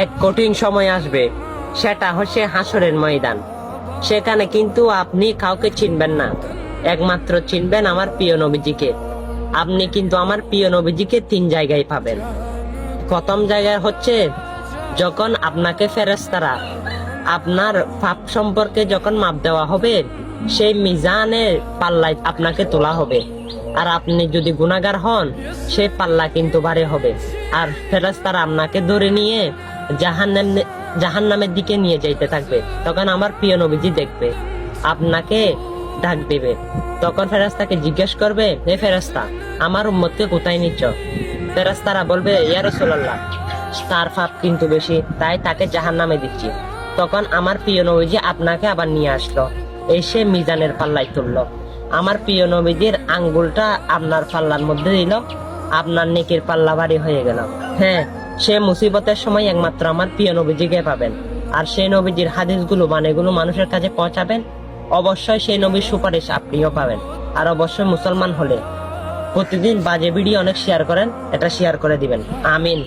এক কঠিন সময় আসবে, সেটা হচ্ছে হাসরের ময়দান। সেখানে কিন্তু আপনি কাউকে চিনবেন না, একমাত্র চিনবেন আমার প্রিয় নবীজিকে। আপনি কিন্তু আমার প্রিয় নবীজিকে 3 জায়গায় পাবেন। প্রথম জায়গায় হচ্ছে যখন আপনাকে ফেরেশতারা আপনার পাপ সম্পর্কে যখন মাপ দেওয়া হবে, সেই মিজানের পাল্লায় আপনাকে তোলা হবে। আর আপনি যদি গুনাহগার হন, সেই পাল্লা কিন্তু ভারী হবে। আর ফেরেশতারা আপনাকে ধরে নিয়ে জাহান্নামের দিকে নিয়ে যাইতে থাকবে। তখন আমার প্রিয় নবীজি দেখবে, আপনাকে ডাক দেবে। তখন ফেরেশতাকে জিজ্ঞেস করবে, হে ফেরেশতা, আমার উম্মতকে কোথায় নিচ্ছ? ফেরেশতারা বলবে, ইয়া রাসূলুল্লাহ, তার পাপ কিন্তু বেশি, তাই তাকে জাহান্নামে দিচ্ছি। তখন আমার প্রিয় নবীজি আপনাকে আবার নিয়ে আসলো, এসে মিজানের পাল্লায় তুললো। আমার প্রিয় নবীজির আঙ্গুলটা আপনার পাল্লার মধ্যে দিল, আপনার নেকির পাল্লা ভারী হয়ে গেল। হ্যাঁ, সে মুসিবতের সময় একমাত্র আমার প্রিয় নবীজিকে পাবেন। আর সেই নবীজির হাদিসগুলো বাণীগুলো মানুষের কাছে পৌঁছাবেন। অবশ্যই সেই নবীর সুপারিশ আপনিও পাবেন। আর অবশ্যই মুসলমান হলে প্রতিদিন বাজে ভিডিও অনেক শেয়ার করেন, এটা শেয়ার করে দিবেন। আমিন।